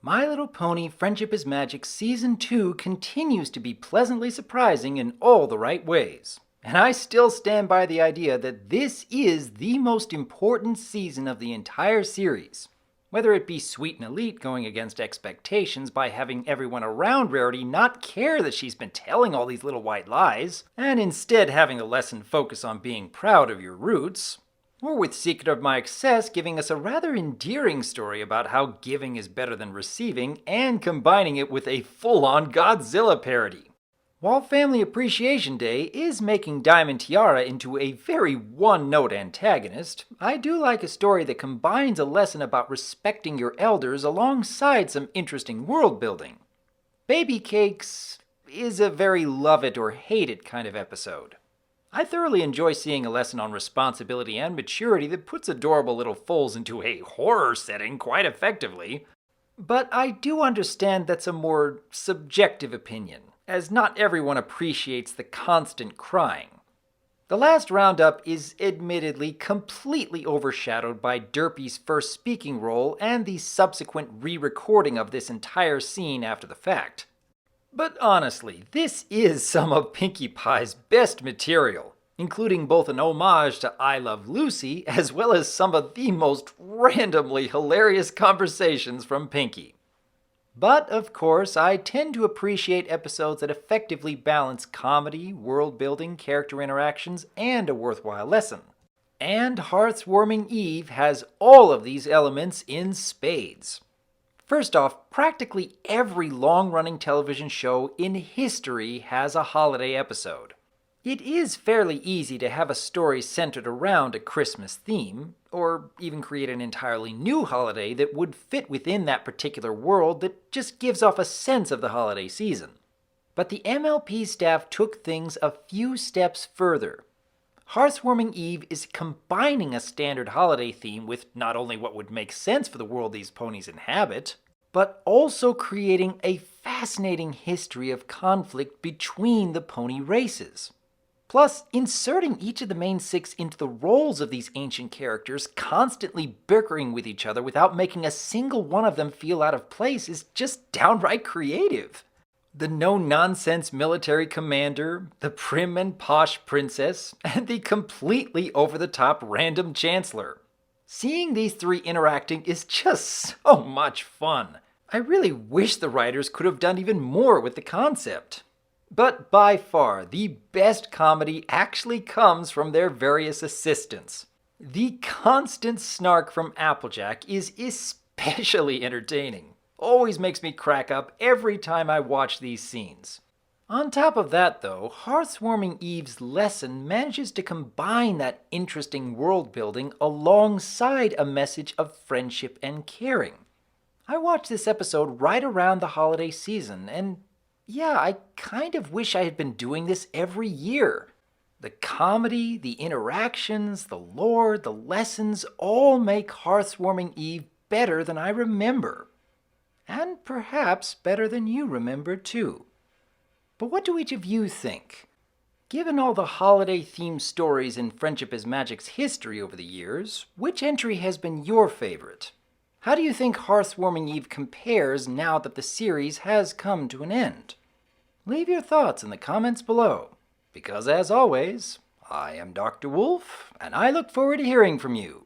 My Little Pony Friendship is Magic Season 2 continues to be pleasantly surprising in all the right ways. And I still stand by the idea that this is the most important season of the entire series. Whether it be Sweet and Elite going against expectations by having everyone around Rarity not care that she's been telling all these little white lies, and instead having the lesson focus on being proud of your roots, or with Secret of My Excess giving us a rather endearing story about how giving is better than receiving and combining it with a full-on Godzilla parody. While Family Appreciation Day is making Diamond Tiara into a very one-note antagonist, I do like a story that combines a lesson about respecting your elders alongside some interesting world building. Baby Cakes is a very love it or hate it kind of episode. I thoroughly enjoy seeing a lesson on responsibility and maturity that puts adorable little foals into a horror setting quite effectively. But I do understand that's a more subjective opinion, as not everyone appreciates the constant crying. The last roundup is admittedly completely overshadowed by Derpy's first speaking role and the subsequent re-recording of this entire scene after the fact. But honestly, this is some of Pinkie Pie's best material, including both an homage to I Love Lucy as well as some of the most randomly hilarious conversations from Pinkie. But, of course, I tend to appreciate episodes that effectively balance comedy, world building, character interactions, and a worthwhile lesson. And Hearth's Warming Eve has all of these elements in spades. First off, practically every long-running television show in history has a holiday episode. It is fairly easy to have a story centered around a Christmas theme, or even create an entirely new holiday that would fit within that particular world that just gives off a sense of the holiday season. But the MLP staff took things a few steps further. Hearth's Warming Eve is combining a standard holiday theme with not only what would make sense for the world these ponies inhabit, but also creating a fascinating history of conflict between the pony races. Plus, inserting each of the main six into the roles of these ancient characters, constantly bickering with each other without making a single one of them feel out of place, is just downright creative. The no-nonsense military commander, the prim and posh princess, and the completely over-the-top random chancellor. Seeing these three interacting is just so much fun. I really wish the writers could have done even more with the concept. But by far, the best comedy actually comes from their various assistants. The constant snark from Applejack is especially entertaining. Always makes me crack up every time I watch these scenes. On top of that though, Hearth's Warming Eve's lesson manages to combine that interesting world building alongside a message of friendship and caring. I watched this episode right around the holiday season, and yeah, I kind of wish I had been doing this every year. The comedy, the interactions, the lore, the lessons all make Hearth's Warming Eve better than I remember. And perhaps better than you remember too. But what do each of you think? Given all the holiday-themed stories in Friendship is Magic's history over the years, which entry has been your favorite? How do you think Hearth's Warming Eve compares now that the series has come to an end? Leave your thoughts in the comments below, because as always, I am Dr. Wolf, and I look forward to hearing from you.